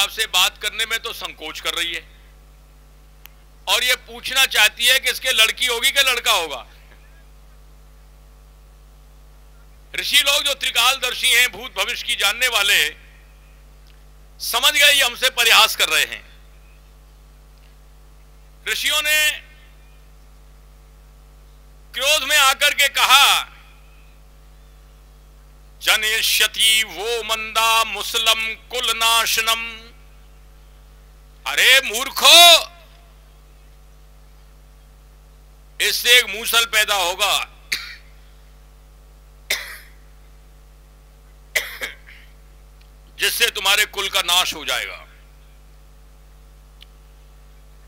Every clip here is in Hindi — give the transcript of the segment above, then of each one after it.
आपसे बात करने में तो संकोच कर रही है और ये पूछना चाहती है कि इसके लड़की होगी कि लड़का होगा। ऋषि लोग जो त्रिकालदर्शी हैं, भूत भविष्य की जानने वाले, समझ गए ये हमसे परिहास कर रहे हैं। ऋषियों ने क्रोध में आकर के कहा, जनिष्यति वो मंदा मुसलम कुलनाशनम। अरे मूर्खो, इससे एक मूसल पैदा होगा जिससे तुम्हारे कुल का नाश हो जाएगा।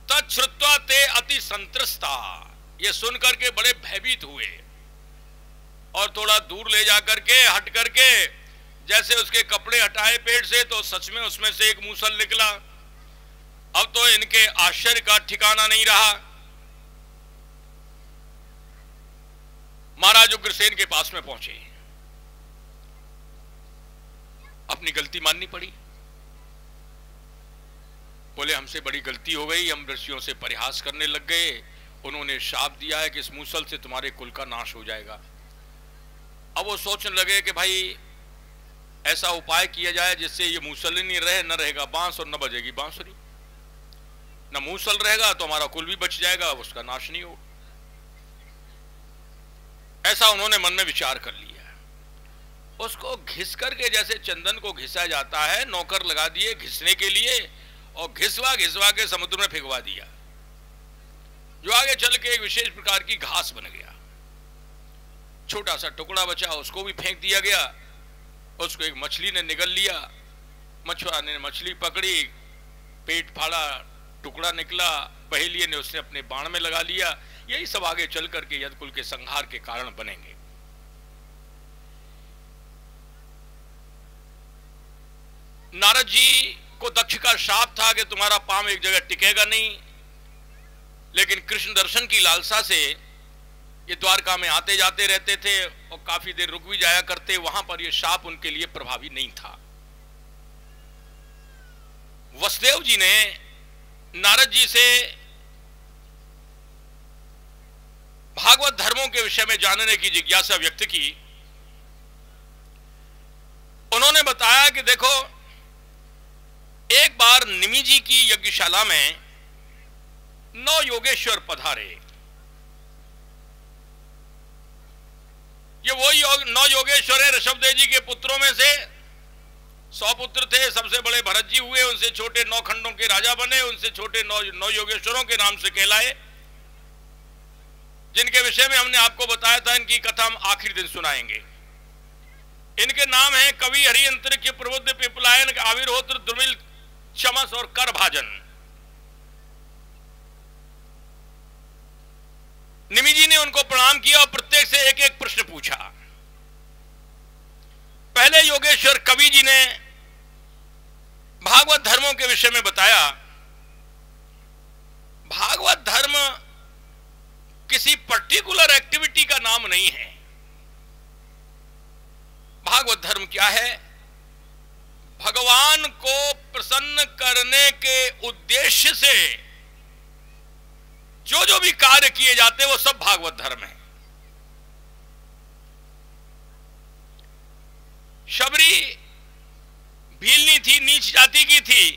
तच्छ्रुत्वा ते अति संत्रस्ता, ये सुनकर के बड़े भयभीत हुए और थोड़ा दूर ले जाकर के हट करके जैसे उसके कपड़े हटाए पेट से, तो सच में उसमें से एक मूसल निकला। अब तो इनके आश्चर्य का ठिकाना नहीं रहा। महाराज उग्रसेन के पास में पहुंचे, अपनी गलती माननी पड़ी। बोले हमसे बड़ी गलती हो गई, हम ऋषियों से परिहास करने लग गए। उन्होंने शाप दिया है कि इस मूसल से तुम्हारे कुल का नाश हो जाएगा। अब वो सोचने लगे कि भाई ऐसा उपाय किया जाए जिससे ये मूसल ही नहीं रहे, न रहेगा बांस और न बजेगी बांसुरी। न मूसल रहेगा तो हमारा कुल भी बच जाएगा, उसका नाश नहीं होगा। ऐसा उन्होंने मन में विचार कर लिया। उसको घिस करके, जैसे चंदन को घिसा जाता है, नौकर लगा दिए घिसने के लिए और घिसवा घिसवा के समुद्र में फेंकवा दिया, जो आगे चल के एक विशेष प्रकार की घास बन गया। छोटा सा टुकड़ा बचा, उसको भी फेंक दिया गया। उसको एक मछली ने निगल लिया, मछुआरे ने मछली पकड़ी, पेट फाड़ा, टुकड़ा निकला, पहेलिये ने उसने अपने बाण में लगा लिया। यही सब आगे चल करके यदकुल के संहार के कारण बनेंगे। नारद जी को दक्ष का शाप था कि तुम्हारा पांव एक जगह टिकेगा नहीं, लेकिन कृष्ण दर्शन की लालसा से ये द्वारका में आते जाते रहते थे और काफी देर रुक भी जाया करते। वहां पर ये शाप उनके लिए प्रभावी नहीं था। वसुदेव जी ने नारद जी से भागवत धर्मों के विषय में जानने की जिज्ञासा व्यक्त की। उन्होंने बताया कि देखो, एक बार निमि जी की यज्ञशाला में 9 योगेश्वर पधारे। ये वही 9 योगेश्वर हैं। ऋषभदेव जी के पुत्रों में से 100 पुत्र थे। सबसे बड़े भरत जी हुए, उनसे छोटे 9 खंडों के राजा बने, उनसे छोटे 9 योगेश्वरों के नाम से कहलाए, जिनके विषय में हमने आपको बताया था। इनकी कथा हम आखिरी दिन सुनाएंगे। इनके नाम हैं कवि, हरियंत्र, प्रबुद्ध, पिपलायन, आविर्होत्र, द्रुमिल, चमस और कर भाजन। निमि जी ने उनको प्रणाम किया और प्रत्येक से एक एक प्रश्न पूछा। पहले योगेश्वर कवि जी ने भागवत धर्मों के विषय में बताया। भागवत धर्म किसी पर्टिकुलर एक्टिविटी का नाम नहीं है। भागवत धर्म क्या है? भगवान को प्रसन्न करने के उद्देश्य से जो जो भी कार्य किए जाते हैं वो सब भागवत धर्म है। शबरी भीलनी थी, नीच जाति की थी,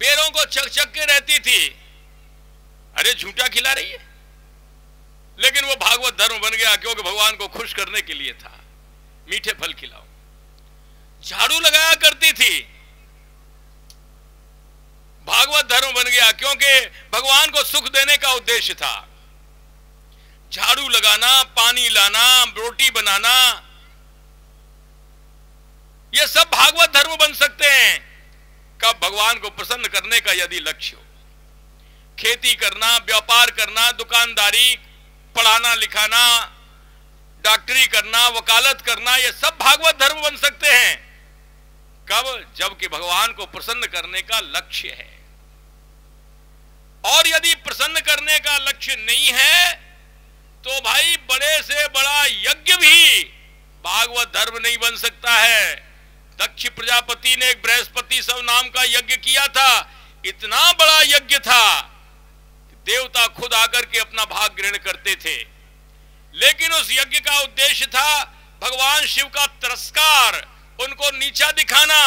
पैरों को चक चक के रहती थी। अरे झूठा खिला रही है, लेकिन वो भागवत धर्म बन गया क्योंकि भगवान को खुश करने के लिए था। मीठे फल खिलाओ। झाड़ू लगाया करती थी, भागवत धर्म बन गया क्योंकि भगवान को सुख देने का उद्देश्य था। झाड़ू लगाना, पानी लाना, रोटी बनाना, ये सब भागवत धर्म बन सकते हैं कब? भगवान को प्रसन्न करने का यदि लक्ष्य हो। खेती करना, व्यापार करना, दुकानदारी, पढ़ाना लिखाना, डॉक्टरी करना, वकालत करना, ये सब भागवत धर्म बन सकते हैं कब? जबकि भगवान को प्रसन्न करने का लक्ष्य है। और यदि प्रसन्न करने का लक्ष्य नहीं है तो भाई बड़े से बड़ा यज्ञ भी भागवत धर्म नहीं बन सकता है। दक्ष प्रजापति ने एक बृहस्पति सब नाम का यज्ञ किया था। इतना बड़ा यज्ञ था कि देवता खुद आकर के अपना भाग ग्रहण करते थे। लेकिन उस यज्ञ का उद्देश्य था भगवान शिव का तिरस्कार, उनको नीचा दिखाना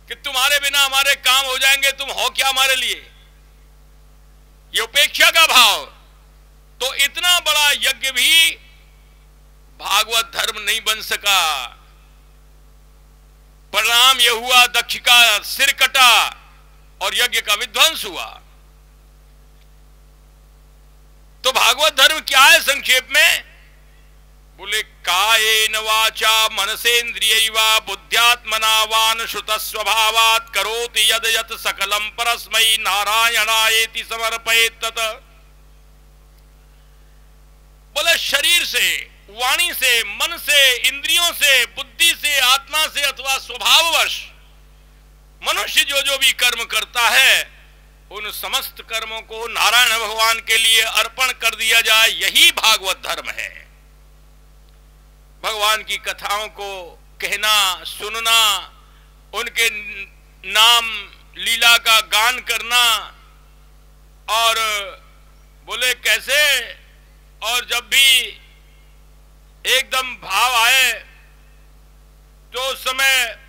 कि तुम्हारे बिना हमारे काम हो जाएंगे, तुम हो क्या हमारे लिए, ये उपेक्षा का भाव। तो इतना बड़ा यज्ञ भी भागवत धर्म नहीं बन सका। परिणाम यह हुआ, दक्ष का सिर कटा और यज्ञ का विध्वंस हुआ। तो भागवत धर्म क्या है संक्षेप में? बोले कायेन वाचा मनसेन्द्रियैवा बुद्ध्यात्मना वान श्रुत स्वभावात् करोति यद यत सकलम परस्मै नारायणायेति समर्पयेत् तत्। बोले शरीर से, वाणी से, मन से, इंद्रियों से, बुद्धि से, आत्मा से अथवा स्वभाववश मनुष्य जो जो भी कर्म करता है उन समस्त कर्मों को नारायण भगवान के लिए अर्पण कर दिया जाए, यही भागवत धर्म है। भगवान की कथाओं को कहना, सुनना, उनके नाम लीला का गान करना, और बोले कैसे, और जब भी एकदम भाव आए तो उस समय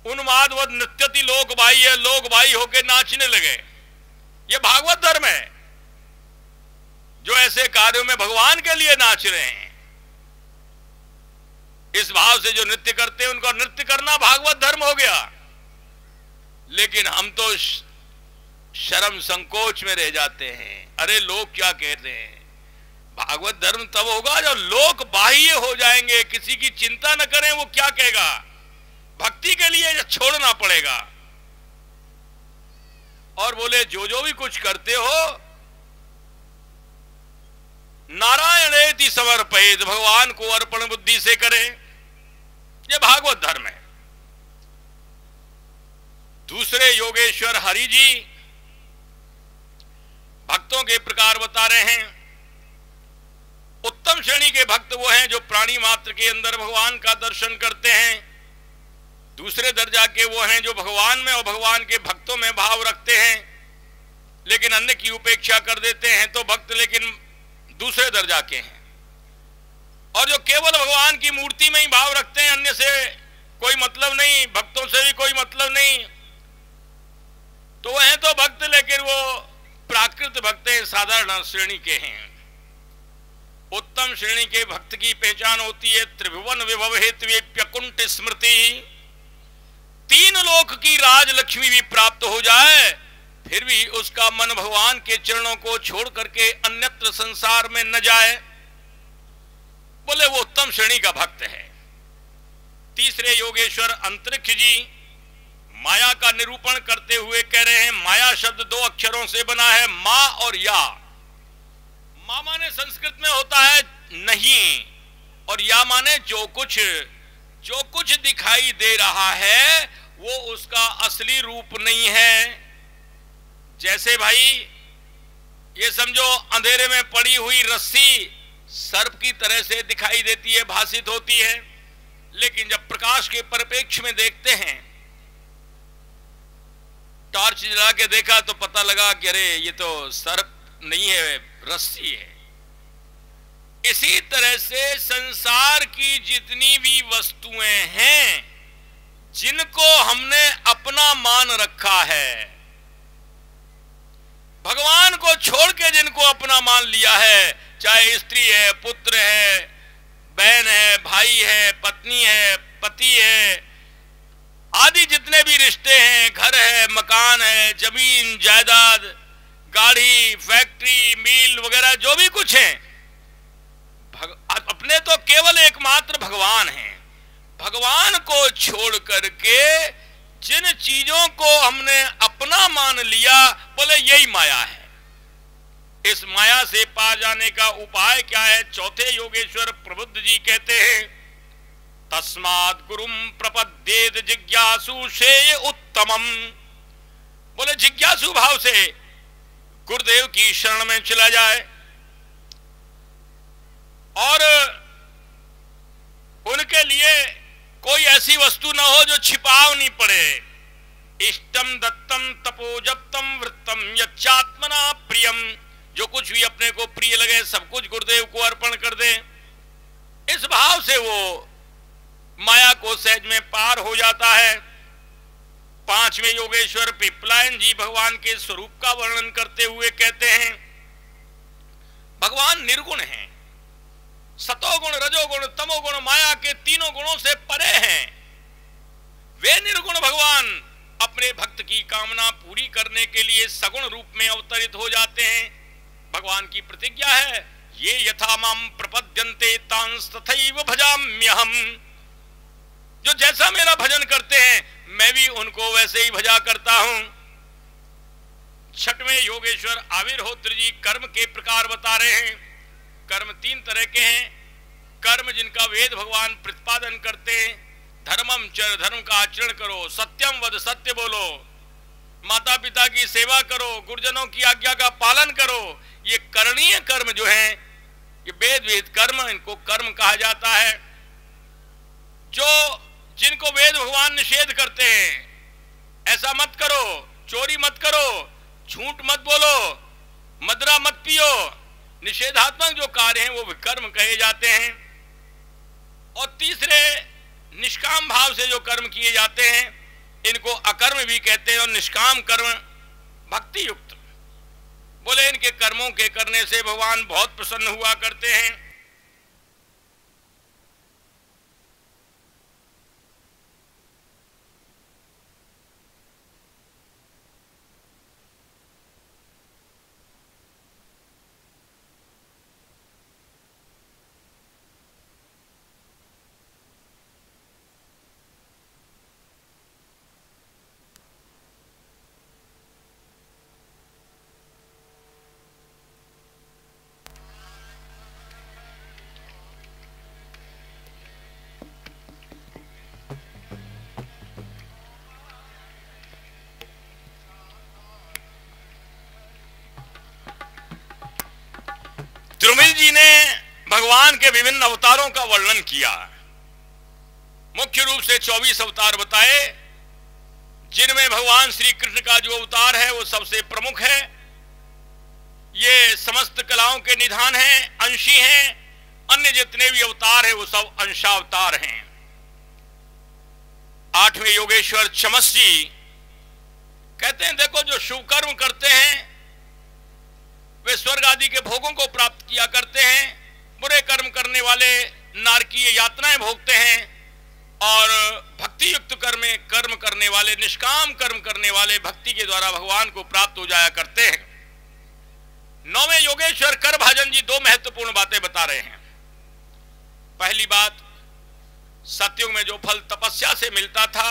उन्मादवद नृत्यति लोक बाई है, लोक बाई होके नाचने लगे। ये भागवत धर्म है। जो ऐसे कार्यों में भगवान के लिए नाच रहे हैं, इस भाव से जो नृत्य करते हैं उनका नृत्य करना भागवत धर्म हो गया। लेकिन हम तो शर्म संकोच में रह जाते हैं, अरे लोग क्या कहते हैं। भागवत धर्म तब होगा जब लोक बाह्य हो जाएंगे, किसी की चिंता न करें वो क्या कहेगा। भक्ति के लिए छोड़ना पड़ेगा। और बोले जो जो भी कुछ करते हो नारायणेति समर्पयेत्, भगवान को अर्पण बुद्धि से करें, यह भागवत धर्म है। दूसरे योगेश्वर हरि जी भक्तों के प्रकार बता रहे हैं। उत्तम श्रेणी के भक्त वो हैं जो प्राणी मात्र के अंदर भगवान का दर्शन करते हैं। दूसरे दर्जा के वो हैं जो भगवान में और भगवान के भक्तों में भाव रखते हैं, लेकिन अन्य की उपेक्षा कर देते हैं, तो भक्त लेकिन दूसरे दर्जा के हैं। और जो केवल भगवान की मूर्ति में ही भाव रखते हैं, अन्य से कोई मतलब नहीं, भक्तों से भी कोई मतलब नहीं, तो वह हैं तो भक्त, लेकिन वो प्राकृत भक्त हैं, साधारण श्रेणी के हैं। उत्तम श्रेणी के भक्त की पहचान होती है त्रिभुवन विभव हेतुकुंठ स्मृति। तीन लोक की राजलक्ष्मी भी प्राप्त हो जाए, फिर भी उसका मन भगवान के चरणों को छोड़ करके अन्यत्र संसार में न जाए, बोले वो उत्तम श्रेणी का भक्त है। तीसरे योगेश्वर अंतरिक्ष जी माया का निरूपण करते हुए कह रहे हैं, माया शब्द दो अक्षरों से बना है, माँ और या। माँ माने संस्कृत में होता है नहीं, और या माने जो कुछ दिखाई दे रहा है वो उसका असली रूप नहीं है। जैसे भाई ये समझो अंधेरे में पड़ी हुई रस्सी सर्प की तरह से दिखाई देती है, भासित होती है, लेकिन जब प्रकाश के परिप्रेक्ष्य में देखते हैं, टॉर्च जला के देखा तो पता लगा कि अरे ये तो सर्प नहीं है, रस्सी है। इसी तरह से संसार की जितनी भी वस्तुएं हैं जिनको हमने अपना मान रखा है, भगवान को छोड़ के जिनको अपना मान लिया है, चाहे स्त्री है, पुत्र है, बहन है, भाई है, पत्नी है, पति है, आदि जितने भी रिश्ते हैं, घर है, मकान है, जमीन जायदाद, गाड़ी, फैक्ट्री, मिल वगैरह जो भी कुछ है, अपने तो केवल एकमात्र भगवान हैं। भगवान को छोड़ करके जिन चीजों को हमने अपना मान लिया, बोले यही माया है। इस माया से पा जाने का उपाय क्या है? चौथे योगेश्वर प्रबुद्ध जी कहते हैं, तस्मात् गुरुम प्रपद्येत जिज्ञासु श्रेय उत्तमम। बोले जिज्ञासु भाव से गुरुदेव की शरण में चला जाए और उनके लिए कोई ऐसी वस्तु न हो जो छिपावनी पड़े। इष्टम दत्तम तपोजप्तम वृत्तम यच्चात्मना प्रियम, जो कुछ भी अपने को प्रिय लगे सब कुछ गुरुदेव को अर्पण कर दे। इस भाव से वो माया को सहज में पार हो जाता है। पांचवें योगेश्वर पिपलायन जी भगवान के स्वरूप का वर्णन करते हुए कहते हैं, भगवान निर्गुण हैं, सतोगुण रजोगुण तमोगुण माया के तीनों गुणों से परे हैं। वे निर्गुण भगवान अपने भक्त की कामना पूरी करने के लिए सगुण रूप में अवतरित हो जाते हैं। भगवान की प्रतिज्ञा है, ये यथा माम प्रपद्यन्ते तांस तथैव भजाम्यहम, जो जैसा मेरा भजन करते हैं मैं भी उनको वैसे ही भजा करता हूं। छठवें योगेश्वर आविर्होत्र जी कर्म के प्रकार बता रहे हैं। कर्म तीन तरह के हैं। कर्म जिनका वेद भगवान प्रतिपादन करते हैं, धर्मम चर, धर्म का आचरण करो, सत्यम वद, सत्य बोलो, माता पिता की सेवा करो, गुरुजनों की आज्ञा का पालन करो। ये करणीय कर्म जो है, ये वेद वेद कर्म, इनको कर्म कहा जाता है। जो जिनको वेद भगवान निषेध करते हैं, ऐसा मत करो, चोरी मत करो, झूठ मत बोलो, मदरा मत पियो, निषेधात्मक जो कार्य हैं वो विकर्म कहे जाते हैं। और तीसरे निष्काम भाव से जो कर्म किए जाते हैं इनको अकर्म भी कहते हैं। और निष्काम कर्म भक्ति युक्त, बोले इनके कर्मों के करने से भगवान बहुत प्रसन्न हुआ करते हैं। द्रुमिल जी ने भगवान के विभिन्न अवतारों का वर्णन किया। मुख्य रूप से 24 अवतार बताए, जिनमें भगवान श्री कृष्ण का जो अवतार है वो सबसे प्रमुख है। ये समस्त कलाओं के निधान हैं, अंशी हैं। अन्य जितने भी अवतार हैं वो सब अंशावतार हैं। 8वें योगेश्वर चमस जी कहते हैं, देखो जो शुभ कर्म करते हैं वे स्वर्ग आदि के भोगों को प्राप्त किया करते हैं, बुरे कर्म करने वाले नारकीय यातनाएं भोगते हैं, और भक्ति युक्त कर्म करने वाले, निष्काम कर्म करने वाले भक्ति के द्वारा भगवान को प्राप्त हो जाया करते हैं। 9वें योगेश्वर करभाजन जी दो महत्वपूर्ण बातें बता रहे हैं। पहली बात, सतयुग में जो फल तपस्या से मिलता था,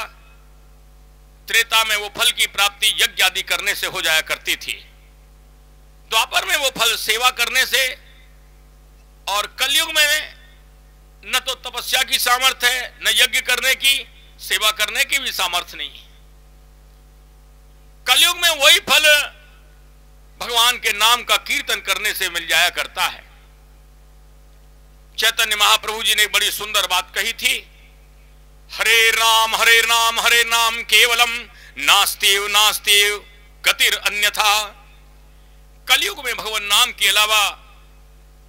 त्रेता में वो फल की प्राप्ति यज्ञ आदि करने से हो जाया करती थी। द्वापर में वो फल सेवा करने से, और कलयुग में न तो तपस्या की सामर्थ्य है, न यज्ञ करने की, सेवा करने की भी सामर्थ्य नहीं। कलयुग में वही फल भगवान के नाम का कीर्तन करने से मिल जाया करता है। चैतन्य महाप्रभु जी ने बड़ी सुंदर बात कही थी, हरे राम हरे नाम केवलम नास्तेव नास्तेव गतिर अन्यथा। कलयुग में भगवान नाम के अलावा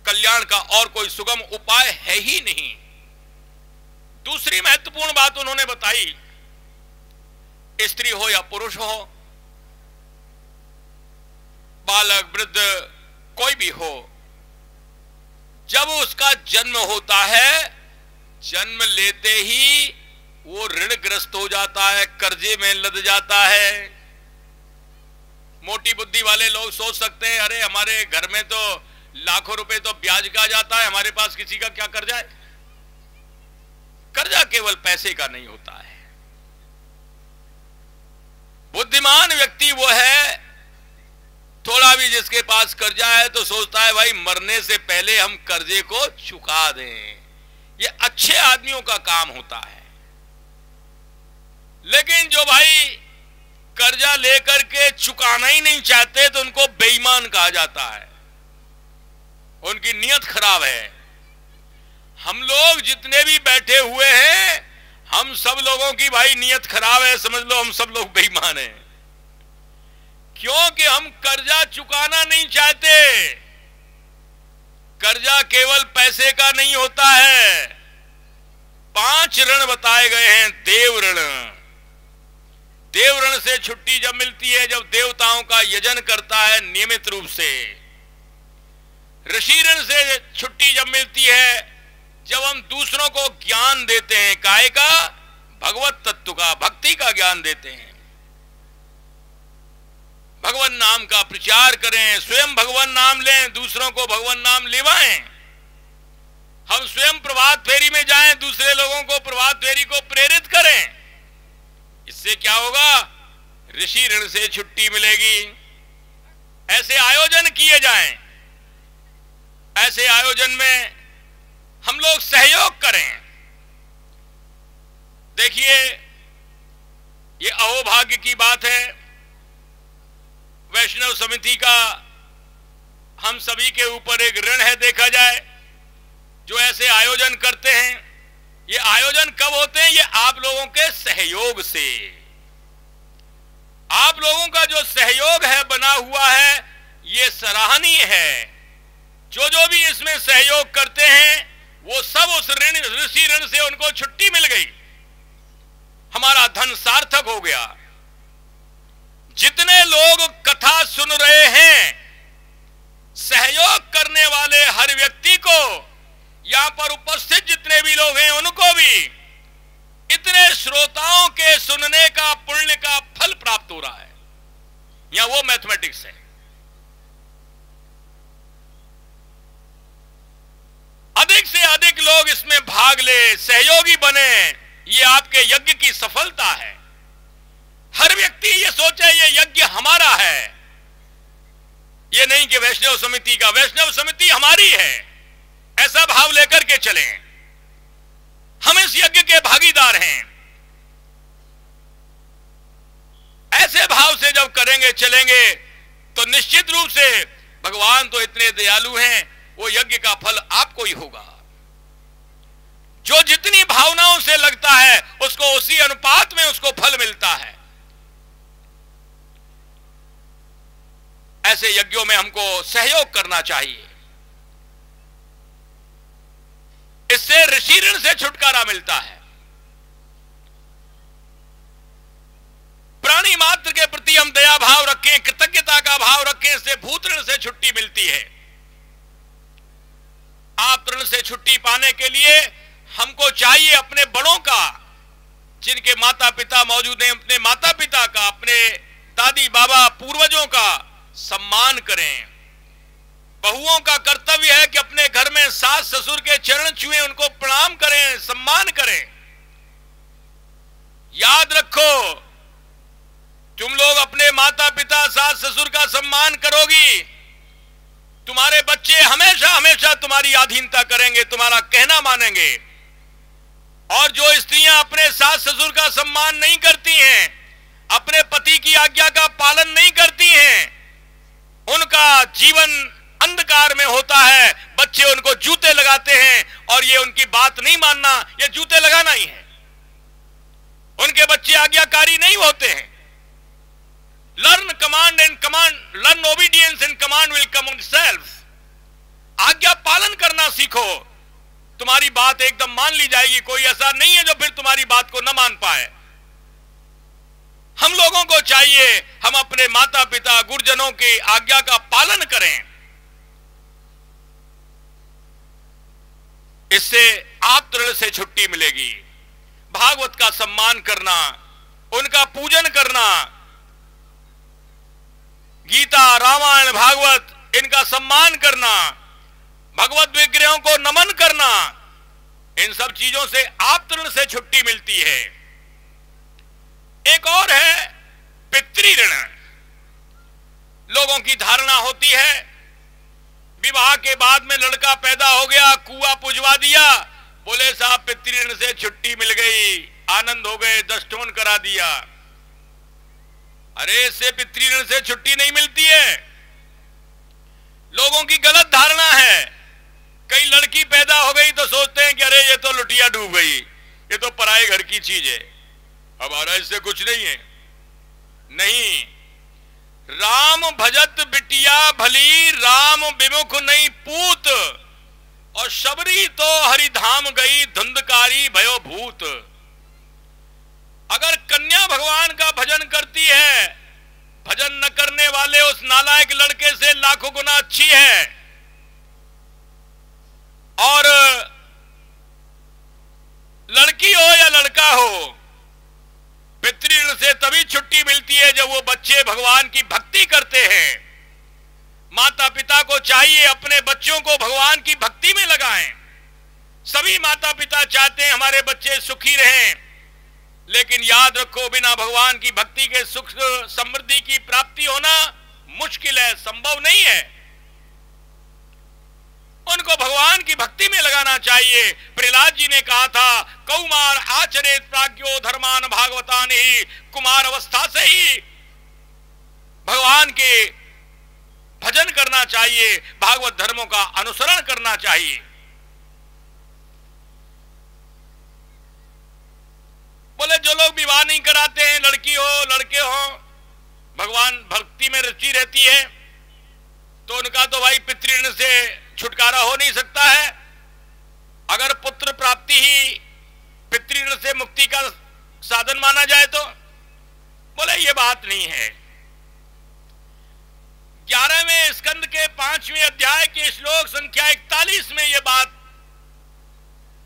कल्याण का और कोई सुगम उपाय है ही नहीं। दूसरी महत्वपूर्ण बात उन्होंने बताई, स्त्री हो या पुरुष हो, बालक वृद्ध कोई भी हो, जब उसका जन्म होता है, जन्म लेते ही वो ऋणग्रस्त हो जाता है, कर्जे में लद जाता है। मोटी बुद्धि वाले लोग सोच सकते हैं, अरे हमारे घर में तो लाखों रुपए तो ब्याज का जाता है, हमारे पास किसी का क्या कर्जा है। कर्जा केवल पैसे का नहीं होता है। बुद्धिमान व्यक्ति वो है, थोड़ा भी जिसके पास कर्जा है तो सोचता है भाई मरने से पहले हम कर्जे को चुका दें। ये अच्छे आदमियों का काम होता है। लेकिन जो भाई कर्जा लेकर के चुकाना ही नहीं चाहते तो उनको बेईमान कहा जाता है, उनकी नीयत खराब है। हम लोग जितने भी बैठे हुए हैं, हम सब लोगों की भाई नीयत खराब है, समझ लो हम सब लोग बेईमान हैं। क्योंकि हम कर्जा चुकाना नहीं चाहते। कर्जा केवल पैसे का नहीं होता है। 5 ऋण बताए गए हैं। देव ऋण, देव ऋण से छुट्टी जब मिलती है जब देवताओं का यजन करता है नियमित रूप से। ऋषि ऋण से छुट्टी जब मिलती है जब हम दूसरों को ज्ञान देते हैं, काय का, भगवत तत्व का, भक्ति का ज्ञान देते हैं, भगवान नाम का प्रचार करें, स्वयं भगवान नाम लें, दूसरों को भगवान नाम लेवाएं। हम स्वयं प्रभात फेरी में जाएं, दूसरे लोगों को प्रभात फेरी को प्रेरित करें। इससे क्या होगा? ऋषि ऋण से छुट्टी मिलेगी। ऐसे आयोजन किए जाएं, ऐसे आयोजन में हम लोग सहयोग करें। देखिए, ये अहोभाग्य की बात है। वैष्णव समिति का हम सभी के ऊपर एक ऋण है, देखा जाए, जो ऐसे आयोजन करते हैं। ये आयोजन कब होते हैं? ये आप लोगों के सहयोग से। आप लोगों का जो सहयोग है बना हुआ है, ये सराहनीय है। जो भी इसमें सहयोग करते हैं वो सब उस ऋण, ऋषि ऋण से उनको छुट्टी मिल गई। हमारा धन सार्थक हो गया। जितने लोग कथा सुन रहे हैं, सहयोग करने वाले हर व्यक्ति को, यहां पर उपस्थित जितने भी लोग हैं उनको भी इतने श्रोताओं के सुनने का पुण्य का फल प्राप्त हो रहा है। यहां वो मैथमेटिक्स है। अधिक से अधिक लोग इसमें भाग ले, सहयोगी बने, ये आपके यज्ञ की सफलता है। हर व्यक्ति ये सोचे ये यज्ञ हमारा है, ये नहीं कि वैष्णव समिति का। वैष्णव समिति हमारी है, ऐसा भाव लेकर के चलें। हम इस यज्ञ के भागीदार हैं। ऐसे भाव से जब करेंगे चलेंगे तो निश्चित रूप से भगवान तो इतने दयालु हैं, वो यज्ञ का फल आपको ही होगा। जो जितनी भावनाओं से लगता है उसको उसी अनुपात में उसको फल मिलता है। ऐसे यज्ञों में हमको सहयोग करना चाहिए। इससे ऋषि ऋण से छुटकारा मिलता है। प्राणी मात्र के प्रति हम दया भाव रखें, कृतज्ञता का भाव रखें, इससे भूत ऋण से छुट्टी मिलती है। आप ऋण से छुट्टी पाने के लिए हमको चाहिए अपने बड़ों का, जिनके माता पिता मौजूद हैं, अपने माता पिता का, अपने दादी बाबा पूर्वजों का सम्मान करें। बहुओं का कर्तव्य है कि अपने घर में सास ससुर के चरण छुएं, उनको प्रणाम करें, सम्मान करें। याद रखो, तुम लोग अपने माता पिता सास ससुर का सम्मान करोगी, तुम्हारे बच्चे हमेशा हमेशा तुम्हारी अधीनता करेंगे, तुम्हारा कहना मानेंगे। और जो स्त्रियां अपने सास ससुर का सम्मान नहीं करती हैं, अपने पति की आज्ञा का पालन नहीं करती हैं, उनका जीवन अंधकार में होता है। बच्चे उनको जूते लगाते हैं, और ये उनकी बात नहीं मानना, ये जूते लगाना ही है। उनके बच्चे आज्ञाकारी नहीं होते हैं। Learn command and command, learn obedience and command will come on self. आज्ञा पालन करना सीखो, तुम्हारी बात एकदम मान ली जाएगी। कोई ऐसा नहीं है जो फिर तुम्हारी बात को न मान पाए। हम लोगों को चाहिए हम अपने माता पिता गुरुजनों की आज्ञा का पालन करें। इससे आप ऋण से छुट्टी मिलेगी। भागवत का सम्मान करना, उनका पूजन करना, गीता रामायण भागवत इनका सम्मान करना, भगवत विग्रहों को नमन करना, इन सब चीजों से आप ऋण से छुट्टी मिलती है। एक और है पितृ ऋण। लोगों की धारणा होती है विवाह के बाद में लड़का पैदा हो गया, कुआं पुजवा दिया, बोले साहब पितृ ऋण से छुट्टी मिल गई, आनंद हो गए, दस्टोन करा दिया। अरे इससे पितृ ऋण से छुट्टी नहीं मिलती है। लोगों की गलत धारणा है। कई लड़की पैदा हो गई तो सोचते हैं कि अरे ये तो लुटिया डूब गई, ये तो पराए घर की चीज है, हमारा इससे कुछ नहीं है। नहीं, राम भजत बिटिया भली, राम विमुख नहीं पूत, और शबरी तो हरिधाम गई, धुंधकारी भयो भूत। अगर कन्या भगवान का भजन करती है, भजन न करने वाले उस नालायक लड़के से लाखों गुना अच्छी है। और लड़की हो या लड़का हो, पितृऋण से तभी छुट्टी मिलती है जब वो बच्चे भगवान की भक्ति करते हैं। माता पिता को चाहिए अपने बच्चों को भगवान की भक्ति में लगाएं। सभी माता पिता चाहते हैं हमारे बच्चे सुखी रहें, लेकिन याद रखो बिना भगवान की भक्ति के सुख समृद्धि की प्राप्ति होना मुश्किल है, संभव नहीं है। उनको भगवान की भक्ति में लगाना चाहिए। प्रहलाद जी ने कहा था, कौमार आचरेत प्राज्ञो धर्मान भागवतान ही, कुमार अवस्था से ही भगवान के भजन करना चाहिए, भागवत धर्मों का अनुसरण करना चाहिए। बोले जो लोग विवाह नहीं कराते हैं, लड़की हो लड़के हो, भगवान भक्ति में रुचि रहती है, तो उनका तो भाई पितृऋण से छुटकारा हो नहीं सकता है। अगर पुत्र प्राप्ति ही पितृऋण से मुक्ति का साधन माना जाए तो बोले ये बात नहीं है। 11वें स्कंद के 5वें अध्याय के श्लोक संख्या 41 में यह बात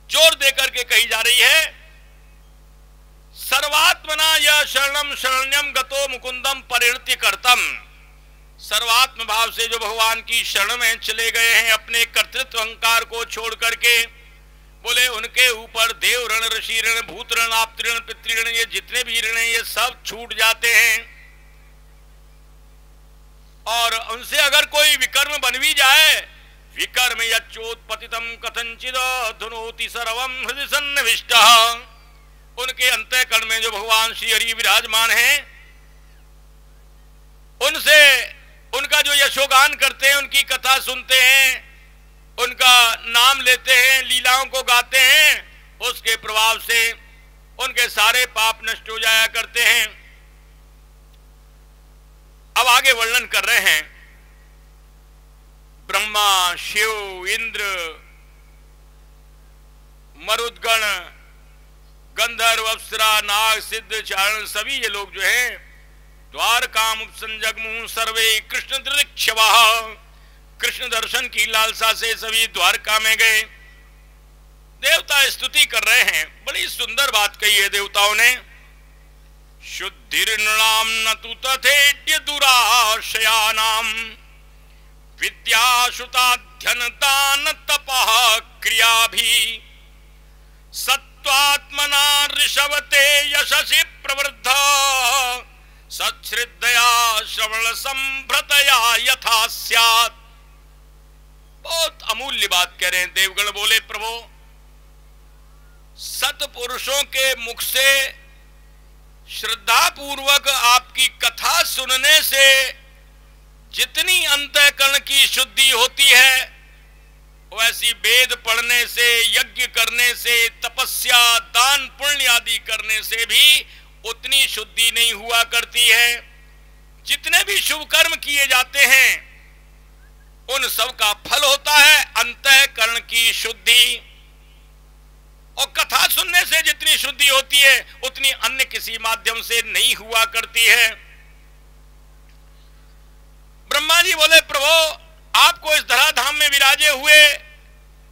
जोर देकर के कही जा रही है, सर्वात्मना यह शरणम शरण्यम गतो मुकुंदम परिणति कर्तम। सर्वात्म भाव से जो भगवान की शरण में चले गए हैं, अपने कर्तृत्व अहंकार को छोड़ करके, बोले उनके ऊपर देव ऋण, ऋषि ऋण, भूत ऋण, आप्त ऋण, पितृ ऋण, ये जितने भी ऋण हैं ये सब छूट जाते हैं। और उनसे अगर कोई विकर्म बन भी जाए, विकर्म यच्चोत्पतितम कथंचिद धुनोति सर्वम हृदय सन्निविष्टः। उनके अंतःकरण में जो भगवान श्री हरि विराजमान हैं, उनसे उनका जो यशोगान करते हैं, उनकी कथा सुनते हैं, उनका नाम लेते हैं, लीलाओं को गाते हैं, उसके प्रभाव से उनके सारे पाप नष्ट हो जाया करते हैं। अब आगे वर्णन कर रहे हैं, ब्रह्मा, शिव, इंद्र, मरुदगण, गंधर्व, अप्सरा, नाग, सिद्ध, चारण, सभी ये लोग जो हैं द्वारकाम उपसंजगमु सर्वे कृष्ण दृक्षवाह। कृष्ण दर्शन की लालसा से सभी द्वारका में गए। देवता स्तुति कर रहे हैं। बड़ी सुंदर बात कही है देवताओं ने, शुद्धिर्नृणाम न तु तथेड्य दुराशयानाम विद्याश्रुताध्यन दान तपः क्रियाभि सत्वात्मना ऋषवते यशसि प्रवृद्ध सच्छ्रद्धया श्रवण संभ्रतया यथा स्यात्। बहुत अमूल्य बात कह रहे हैं देवगण। बोले प्रभु, सत्पुरुषों के मुख से श्रद्धा पूर्वक आपकी कथा सुनने से जितनी अंतःकरण की शुद्धि होती है, वैसी वेद पढ़ने से, यज्ञ करने से, तपस्या, दान, पुण्य आदि करने से भी उतनी शुद्धि नहीं हुआ करती है। जितने भी शुभ कर्म किए जाते हैं, उन सब का फल होता है अंतःकरण की शुद्धि। और कथा सुनने से जितनी शुद्धि होती है, उतनी अन्य किसी माध्यम से नहीं हुआ करती है। ब्रह्मा जी बोले प्रभु, आपको इस धराधाम में विराजे हुए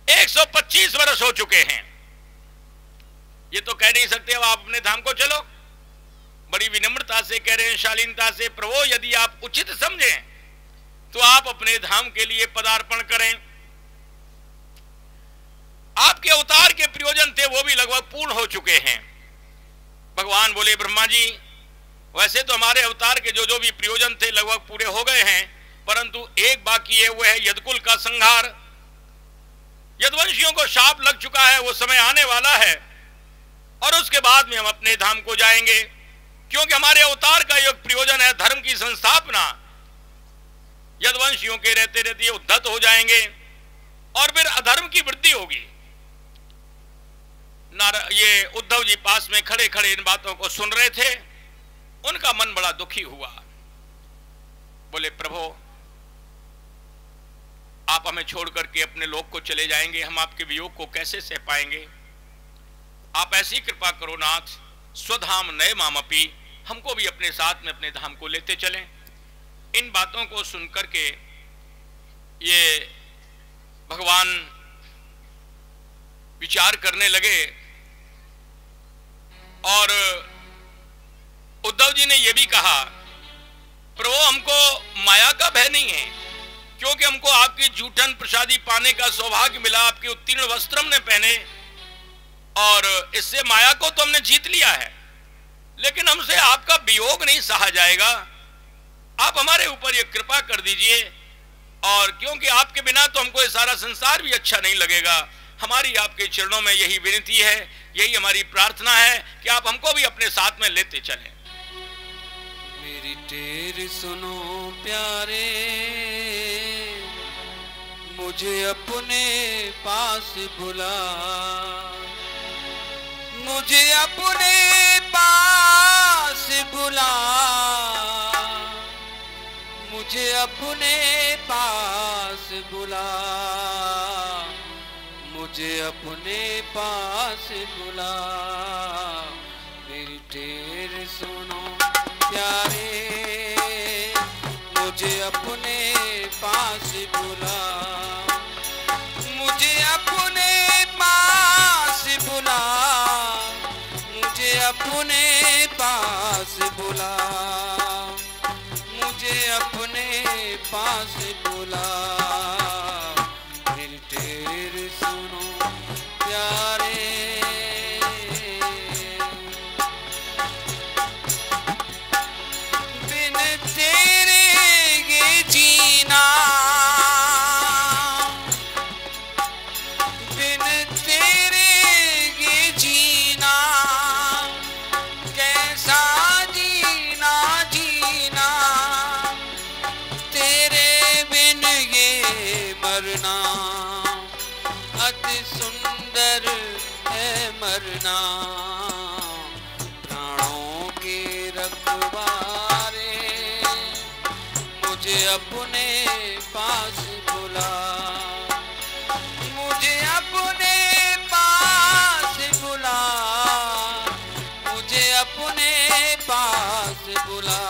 125 वर्ष हो चुके हैं। ये तो कह नहीं सकते अब आप अपने धाम को चलो। बड़ी विनम्रता से कह रहे हैं, शालीनता से, प्रभु यदि आप उचित समझें तो आप अपने धाम के लिए पदार्पण करें। आपके अवतार के प्रयोजन थे वो भी लगभग पूर्ण हो चुके हैं। भगवान बोले ब्रह्मा जी, वैसे तो हमारे अवतार के जो जो भी प्रयोजन थे लगभग पूरे हो गए हैं, परंतु एक बाकी है, वो है यदकुल का संहार। यदवंशियों को शाप लग चुका है, वो समय आने वाला है और उसके बाद में हम अपने धाम को जाएंगे, क्योंकि हमारे अवतार का एक प्रयोजन है धर्म की संस्थापना। यदवंशियों के रहते रहते उद्धत हो जाएंगे। और फिर अधर्म की वृद्धि होगी। ये उद्धव जी पास में खड़े खड़े इन बातों को सुन रहे थे, उनका मन बड़ा दुखी हुआ। बोले प्रभु, आप हमें छोड़ करके अपने लोक को चले जाएंगे, हम आपके वियोग को कैसे सह पाएंगे। आप ऐसी कृपा करो नाथ, स्वधाम नए मामपी, हमको भी अपने साथ में अपने धाम को लेते चलें। इन बातों को सुनकर के ये भगवान विचार करने लगे और उद्धव जी ने यह भी कहा, प्रभु हमको माया का भय नहीं है, क्योंकि हमको आपकी जूठन प्रसादी पाने का सौभाग्य मिला, आपके उत्तीर्ण वस्त्र हमने पहने और इससे माया को तो हमने जीत लिया है, लेकिन हमसे आपका वियोग नहीं सहा जाएगा। आप हमारे ऊपर ये कृपा कर दीजिए, और क्योंकि आपके बिना तो हमको ये सारा संसार भी अच्छा नहीं लगेगा। हमारी आपके चरणों में यही विनती है, यही हमारी प्रार्थना है कि आप हमको भी अपने साथ में लेते चलें। मेरी टेर सुनो प्यारे, मुझे अपने पास बुला, मुझे अपने पास बुला, मुझे अपने पास बुला, मुझे अपने पास बुला। मेरी टेर सुनो प्यारे, मुझे अपने पास बुला, मुझे अपने पास बुला, मुझे अपने पास बुला, मुझे अपने पास बुला। मेरी टेर सुनो प्यारे, बिन तेरे ये जीना, बिन तेरे ये जीना, कैसा जीना जीना, तेरे बिन ये मरना, अति सुंदर है मरना। प्राणों के रखवारे, मुझे अपने पास बुला, मुझे अपने पास बुला, मुझे अपने पास बुला,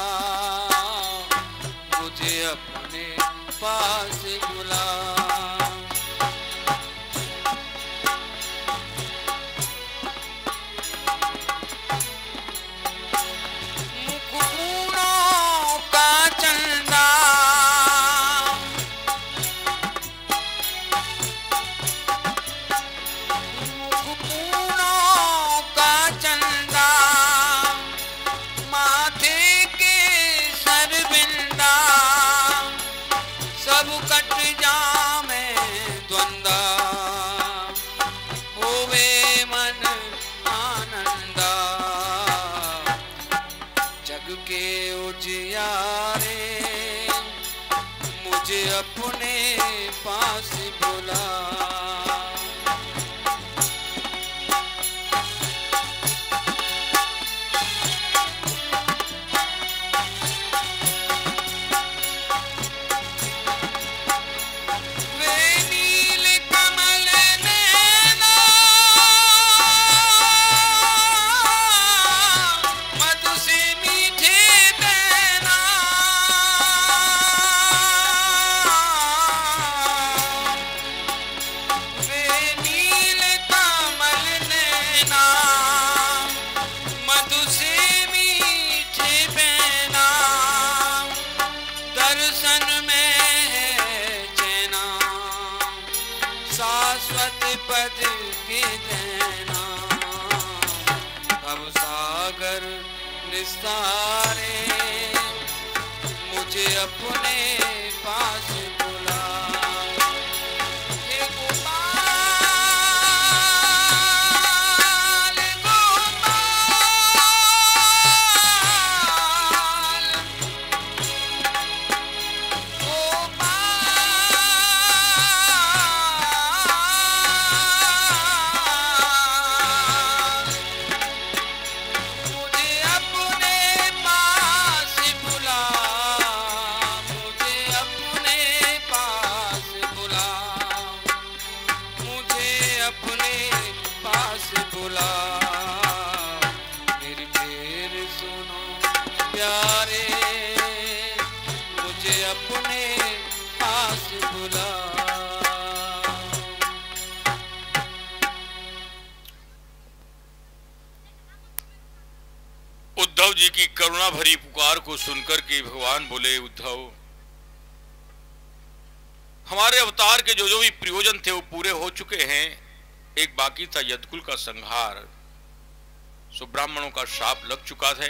मुझे अपने पास बुला। मुकुटों का चंदा, मुकुटों का चंदा, माथे के सरबिंदा, सब कट जामे द्वंदा, होवे मन आनंदा। जग के उजियारे, मुझे अपने पास बुला, वे नील कमल नैना, मधु से मीठे बैना, वे नील कमल नैना, मधु से मीठे बैना, दर्शन में है चैना, शाश्वत पद के देना। अब सागर निस्तारे, मुझे अपने पास बुला। हे गोपाल गोपाल, गोपाल बुला, मेरी फिर सुनो प्यारे, मुझे अपने पास बुला। उद्धव जी की करुणा भरी पुकार को सुनकर के भगवान बोले, उद्धव, हमारे अवतार के जो जो भी प्रयोजन थे वो पूरे हो चुके हैं। एक बाकी था यदकुल का संहार। सुब्राह्मणों का शाप लग चुका था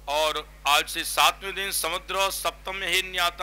और आज से 7वें दिन समुद्र सप्तम ही न्याता